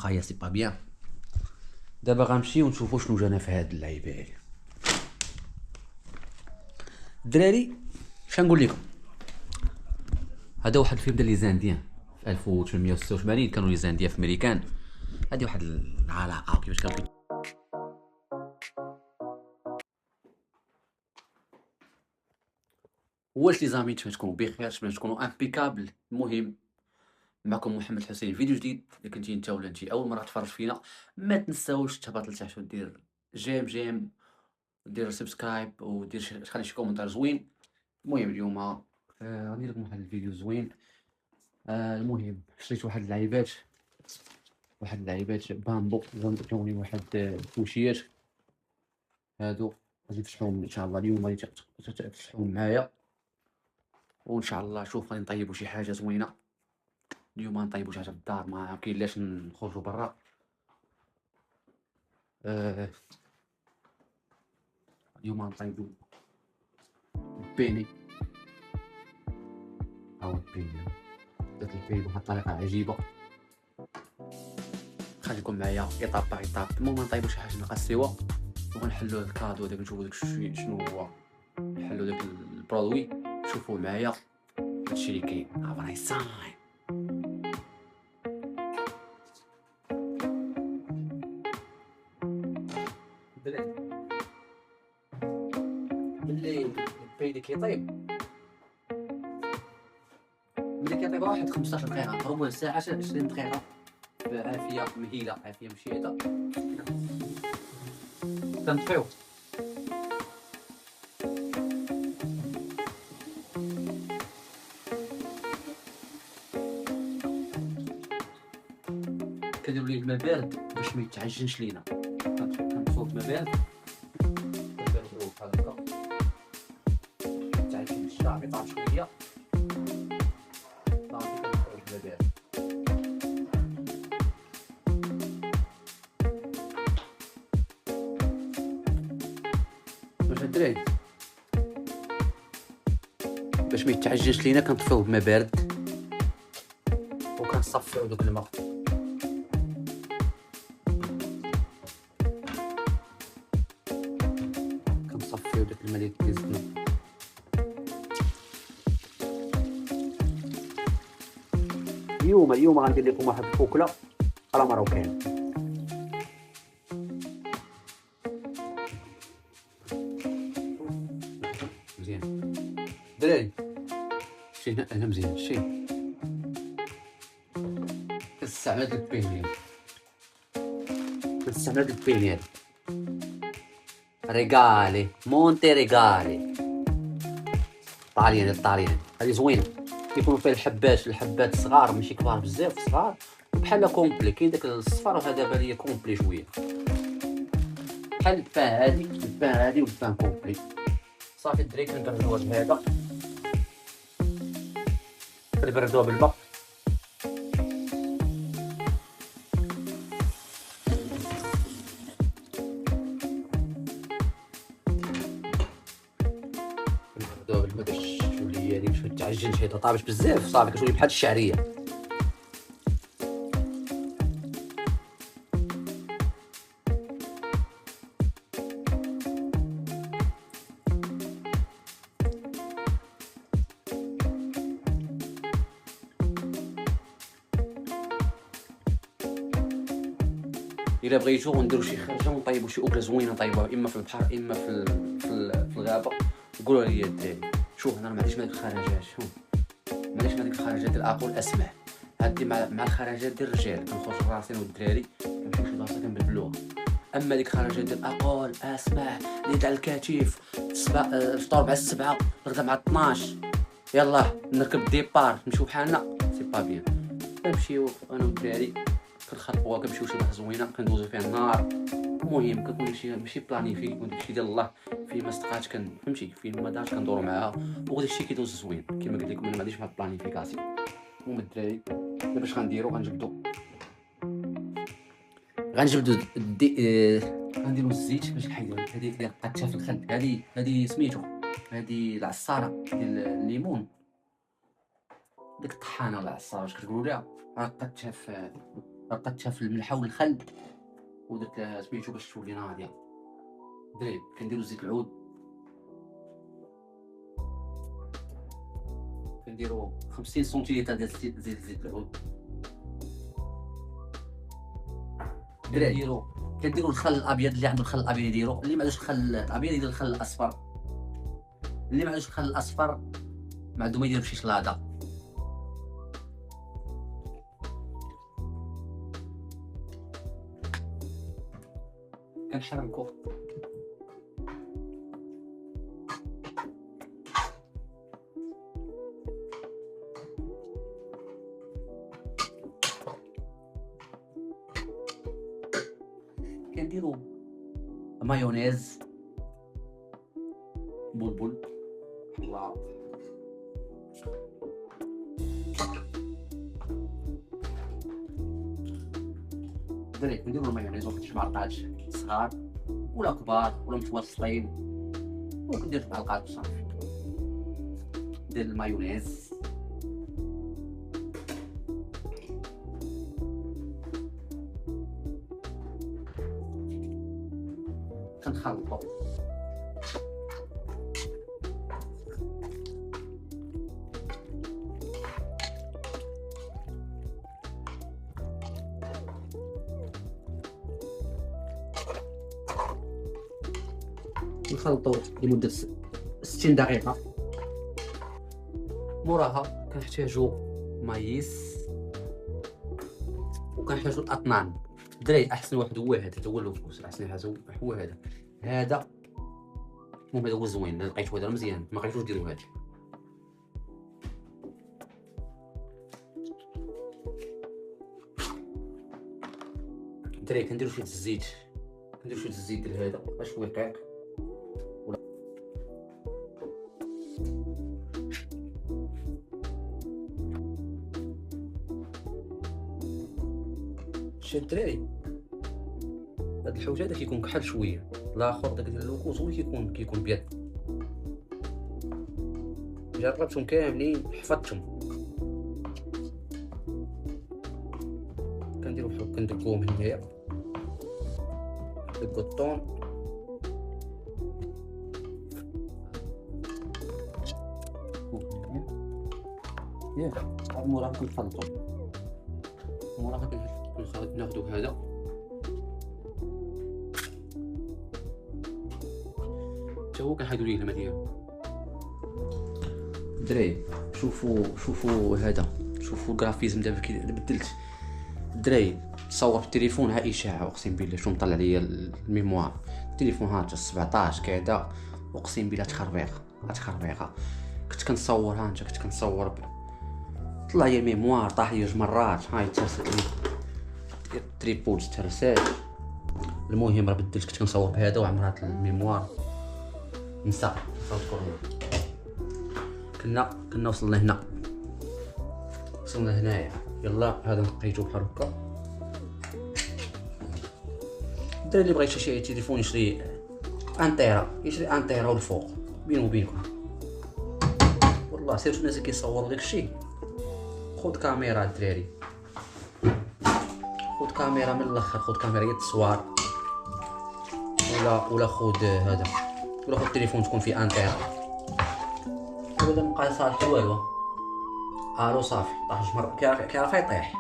خايا سي با بيان. دابا غنمشيو نشوفو شنو جانا في هاد اللعيبه هادي. الدراري شنقول لكم، هذا واحد الفيلم ديال لي زانديان في 1886 كانوا لي زانديان في امريكان. هادي واحد العلاقه كيفاش كانوا واش لي زامي تكونوا بخير، تكونوا امبيكابل. المهم معكم محمد حسين، فيديو جديد. الا كنتي انت ولا انت اول مره تفرج فينا ما تنساوش تهبط لتحت ودير جيم ودير سبسكرايب ودير خلي شي كومنتار زوين. المهم اليوم غادي لكم واحد الفيديو زوين. المهم شريت واحد اللعيبات بامبو، جاوني واحد الكوشيات هادو غادي نفتحوهم ان شاء الله اليوم، غادي تفتحوهم معايا وان شاء الله شوف غادي نطيبوا شي حاجه زوينه اليوم. غنطيبوا شي حاجه في الدار، ما كاين لاش نخرجوا برا. اليوم غنطيبوا البيني. هاو البيني درت البيني بواحد الطريقه عجيبه، خليكم معايا ايطاب باغ ايطاب. المهم غنطيبوا شي حاجه ناقص سوا وغنحلوا الكادو هذاك، نشوفوا داك الشيء شنو هو، نحلوا داك البرودوي. شوفوا معايا هادشي اللي كاين. افراي ساين ملي البيني كيطيب، ملي كيطيب واحد 15 دقيقه ربع ساعه 20 دقيقه بعافيه مهيله، عافيه مشيته كنطفيو. كنديروا ليه الماء بارد باش ما يتعجنش لينا. كنطفيو الماء بارد كنبردوه بحال هكا، يتعجن الشعر يطعم شويه صافي. كنطفيو الماء بارد. واش الدراري باش ما يتعجنش لينا كنطفيوه بماء بارد وكنصفيو دوك الماء. كنصفيو داك الماء اللي كيزدنا. اليوم غندير لكم واحد الفوكله على مروكان. مزيان دراري، شي هنا مزيان. شي كنستعمل البينير ريغالي مونتي ريغالي طاليان. هذه زوينه، كيكونوا فيها الحبات صغار ماشي كبار بزاف، صغار بحال كومبلي. كاين داك الصفر وهذا بان ليا كومبلي شويه، بحال البان هادي والبان كومبلي. صافي الدراري كنبردوها بهذا، كنبردوها بالماء. باش تولي هادي باش متعجنش، حيت طابت بزاف صافي كتولي بحال الشعريه. الا بغيتو نديرو شي خرجه ونطيبو شي اكله زوينه، نطيبوها اما في البحر اما في الغابه. قولوا لي الدراري، شوف انا ما عنديش هذيك الخرجات، معليش هذيك الخرجات ديال الاكل الاسماء هادي مع الخرجات ديال الرجال. كنخرج راسي والدراري كنمشيو شي بلاصه كنبدلوها. اما ديك الخرجات ديال الاكل اسماء اللي على الكتيف الفطور مع 7 الغدا مع 12 يلا نركب ديبار نمشيو بحالنا، سي با بيان. كنمشيو انا والدراري كنخربوها، كنمشيو شي بلاصه زوينه كندوزو فيها النهار. المهم كنكون ماشي بلانيفي، كيكون داكشي ديال الله فين ما استقات فهمتي، فين ما دارت كندورو معاها وداكشي كيدوز زوين. كما قلت لكم انا ما عنديش واحد البلانيفيكاسيون. المهم الدراري دابا اش غنديرو، غنجبدو غنديرو الزيت باش نحيدو هذيك اللي قادتها في الخل. هذه سميتو هذه العصاره ديال الليمون، ديك الطحانه ولا العصاره واش كتقولوا ليها، راه قادتها في رقدتها في الملحه والخل ودرت لها سميتو باش تولي ناضيه. دراري كنديرو زيت العود، كنديرو 50 سنتيلتر ديال زيت العود. دراري كنديرو الخل الابيض، اللي عنده الخل الابيض يديرو، اللي ما عندوش الخل الابيض يدير الخل الاصفر، اللي ما عندوش الخل الاصفر ما عنده ما يدير بشي شلاضه. كنحركو كنديرو مايونيز، بلبل، الله دراري كنديرو المايونيز واحد معلقات صغار ولا كبار ولا متوسطين، وكندير معلقات صافي ديال المايونيز. كنخلطو نخلطو لمدة 60 دقيقة. موراها كنحتاجو مايس وكنحتاجو الاطنان. الدراري احسن واحد هو هذا، هو اللوكوس، احسن حاجه هو هذا. المهم هذا هو زوين، لقيتو هذا مزيان، ما لقيتوش ديرو هذا. الدراري كنديرو شويه الزيت، ديال هذا باش هو يقيق. شوف الدراري هاد الحوت هذا كيكون كحل شويه، الاخر داك ديال اللوكوس هو كيكون بيض. جربتهم كاملين حفظتهم. كندقوهم هنايا دقو الطون، ياك موراها كنخلطو، ناخدو هذا حتى هو كنحيدو ليه الماء ديالو. الدراري شوفوا هذا، شوفوا الجرافيزم دابا كي بدلت. الدراري تصور بالتليفون ها اشاعه، اقسم بالله شنو مطلع ليا الميموار التليفون ها 17 كذا، اقسم بالله تخربيقه. كنت كنصور طلع لي الميموار طاح لي 2 مرات، هاي ترست لي التريبود ترسات. المهم راه بدلت، كنت كنصور بهذا وعمرات الميموار نسى كنا وصلنا هنايا. يلا هذا نقيتو بحال هكا. الدراري اللي بغا يشري تليفون يشري انتيرا والفوق، بينو وبينكم والله سيرتو الناس اللي كيصوروا داكشي. خذ كاميرا الدراري، خذ كاميرا من الاخر، خذ كاميرا ديال التصوير، ولا خذ هذا، ولا خذ تليفون تكون فيه انتيرا. ولا نبقى صالح والو الو صافي طاح جمر، كيعرف يطيح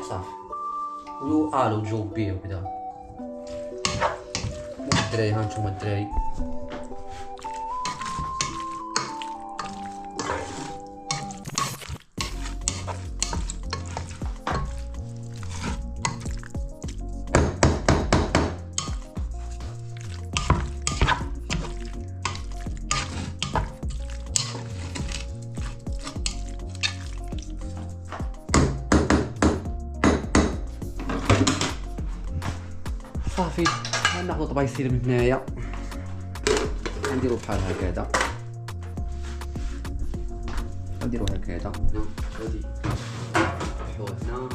صافي، ولو الو تجاوب بيه وكذا. الدراري ها نتوما الدراري صافي. ناخذ طبيصير من هنايا نديرو بحال هكذا، نديرو هكذا. غادي نفتحو هنا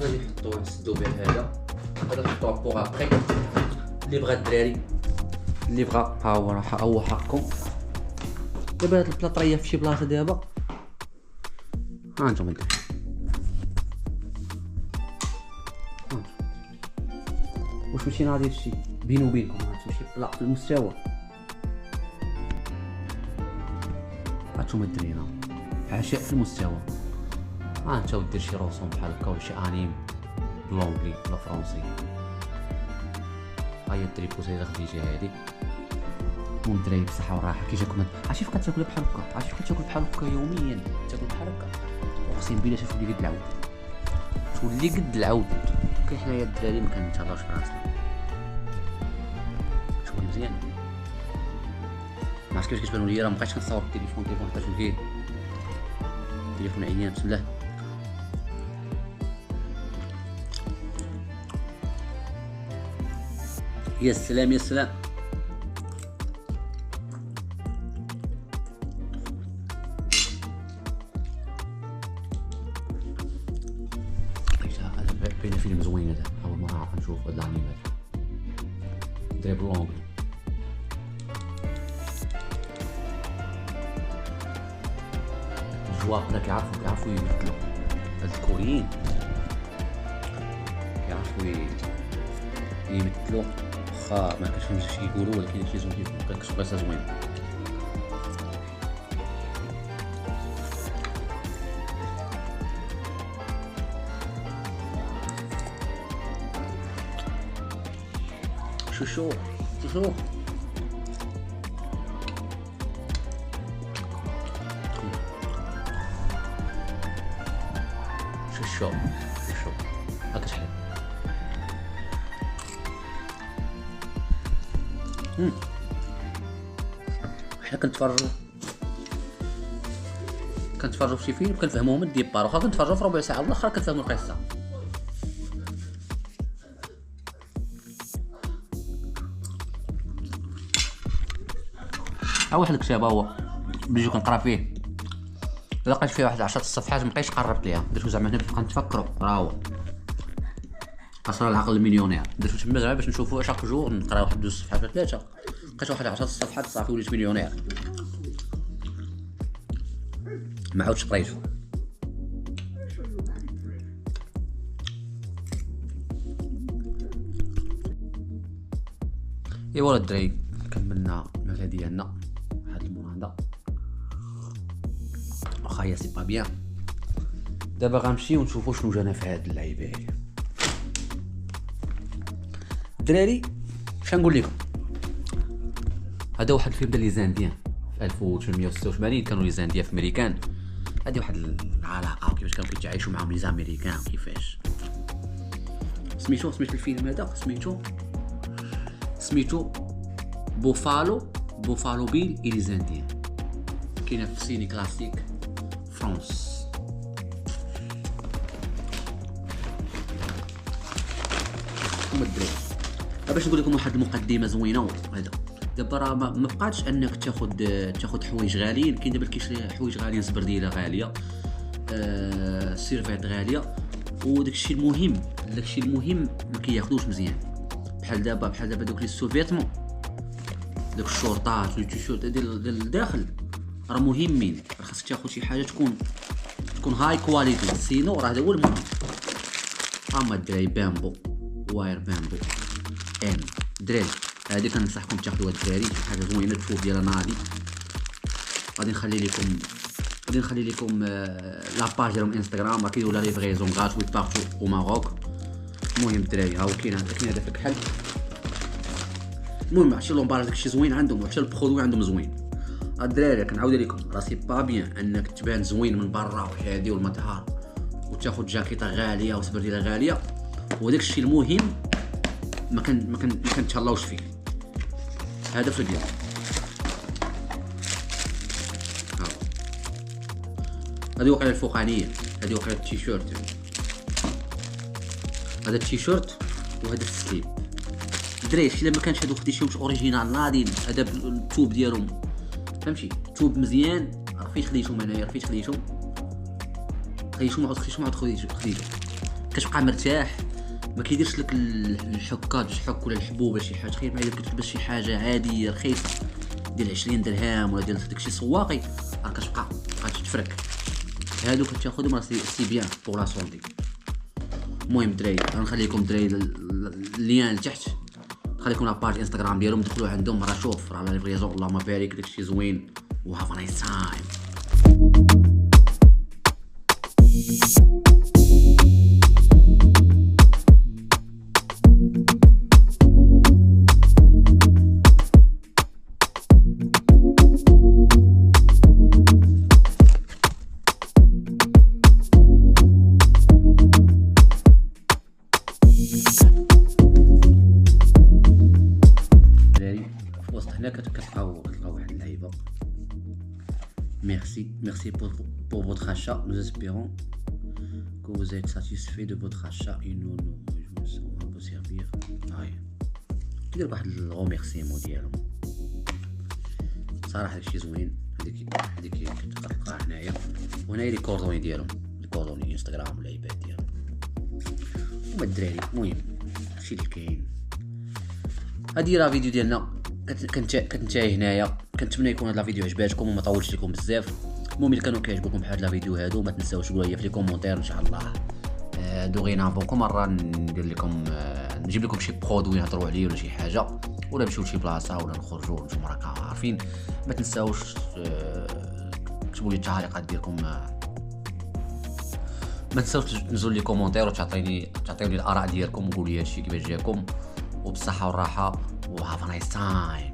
غادي نحطوه نسدو به هذا نحطوه بوغ ابخي. اللي بغى الدراري اللي بغى ها هو راه هو حقكم. دابا هاد البلاط راه في شي بلاصه دابا ها انتم الدراري واش ماشي ناضي هادشي بيني وبينكم ماشي لا في المستوى. هانتوما الدراري عشاء في المستوى. ها انت ودير شي رسوم بحال هكا ولا شي انيم بالونجلي ولا فرونسي. ها هي التريبوزه الا خديتي هادي المهم الدراري بصحه وراحه. كي جاكم عرفتي فاش كتاكل بحال هكا عرفتي فاش كتاكل بحال هكا يوميا تاكل بحال هكا اقسم بالله تولي قد العود تولي قد العود. كاين حنايا الدراري ما كنتهلاوش براسنا شغل مزيان. ما عرفتش كيفاش كتبانوا ليا راه مابقيتش كنصاوب التليفون بقيت فيه التليفون عينيا. بسم الله يا سلام يا سلام. بين فيلم زوين هذا اول مره نعرف نشوف هاد الانيمات دريب لونغ. الجواب هذا كيعرفوا يمثلوا هاد الكوريين كيعرفوا يمثلوا واخا ما كتفهمش اش كيقولوا ولكن شي زوين كتكتب قصه زوينه. شو هاكا شحال حنا كنتفرجوا في شي فيلم كنفهموه من الديبار واخا كنتفرجوا في ربع ساعه والاخر كنفهموا القصه. ها واحد الكتاب هو بيجي كنقرا فيه لقيت فيه واحد 10 صفحات مبقيتش قربت ليها درتو زعما هنا باش نتفكروا راه هو اسرار العقل المليونير. درتو تما زعما باش نشوفوا شاك جور نقرا واحد 2 صفحات ولا 3 لقيت واحد 10 صفحات صافي وليت مليونير ما عاودش قريتو. ايوا الدراري كملنا الماكله ديالنا هاد المونادا واخا هي سي با بيان. دابا غنمشيو نشوفو شنو جانا في هاد اللعيبه هادي. الدراري شنقول لكم هذا واحد الفيلم ديال لي زانديان في 1886 كانوا لي زانديان في امريكان. هادي واحد العلاقه كيفاش كانوا كيتعايشوا معاهم لي زاميريكان كيفاش سميتو الفيلم هذا سميتو بوفالو بيل اي لي زانديان. كاينه في سيني كلاسيك فرانس. الدراري باش نقول لكم واحد المقدمه زوينه هذا. دابا راه ما بقاتش انك تاخذ حوايج غاليين. كاين دابا كيشري حوايج غاليين زبرديله غاليه سيرفيت غاليه وداكشي المهم ما كياخذوش مزيان. بحال دابا دوك لي سوفيتمون داك الشورطات والتيشيرت ديال الداخل راه مهمين. خاصك تاخذ شي حاجه تكون هاي كواليتي سينو راه هذا هو المهم. اما الدراري بامبو واير بامبو ام دراري هذه كننصحكم تاخذوها الدراري شي حاجه زوينه تشوف ديال نادي. غادي نخلي لكم لاباج ديالهم انستغرام راه كيديروا لا ليفريزون غراتوي بارتو او ماروك. المهم الدراري ها هو كاين هذا في الكحل. المهم عرفتي لومباراج داكشي زوين عندهم وحتى البرودوي عندهم زوين. الدراري كنعاود لكم راه سي با بيان انك تبان زوين من برا وهادي والمظهر وتاخذ جاكيطه غاليه وسبرديله غاليه وداك الشيء المهم ما كنتهلاوش فيه. هذا في البيان هذه وقيله الفوقانيه هذه وقيله التيشيرت. هذا التيشيرت وهذا السليب الدراري شتي لما كانش هادو خديتيهم اوريجينال ناضين هذا التوب ديالهم فهمتي توب مزيان. فين خديتهم انايا فين خديتهم ما عاد خديتهم كتبقى مرتاح، ما كيديرش لك الحكات باش تحك ولا الحبوب ولا شي حاجه. تخيل معايا كتلبس شي حاجه عاديه رخيصه ديال 20 درهم ولا ديال داكشي سواقي، راه كتبقى تفرك. هادو كتاخذهم راه سي بيان بور لا سونتي. المهم دراري غنخلي لكم دراري اللين لتحت، نخلي لكم لاباج انستغرام ديالهم، دخلوا عندهم. راه شوف راه لا ليفريزون اللهم بارك داكشي زوين و هاف نايس تايم. هنا كتلقاو واحد اللعيبه. Merci pour votre achat. Nous espérons que vous êtes satisfait de votre achat et nous nous réjouissons à vous servir. كيدير واحد الغوميرسيمون ديالهم صراحه داكشي زوين. هذيك كتلقاها هنايا، وهنا لي كوردوني ديالهم، لي كوردوني انستغرام والعيبات ديالهم. هما الدراري المهم هادشي اللي كاين. هادي راه فيديو ديالنا كنتنتهي هنايا. كنتمنى يكون هذا الفيديو عجباتكم وما طولش لكم بزاف. المهم الا كانوا كيعجبوكم بحال هاد الفيديو هادو ما تنساوش تقولوا لي في لي كومونتير ان شاء الله. دوغينافون كل مره ندير لكم نجيب لكم شي برودوي نهضروا عليه ولا شي حاجه، ولا نمشيو لشي بلاصه ولا نخرجوا نتوما راكم عارفين. ما تنساوش تكتبوا لي التعليقات ديالكم، ما تنساوش تنزلوا لي كومونتير وتعطيوني الاراء ديالكم وقولوا لي هادشي كيفاش جاكم. وبالصحه والراحه و هاف نايس تايم.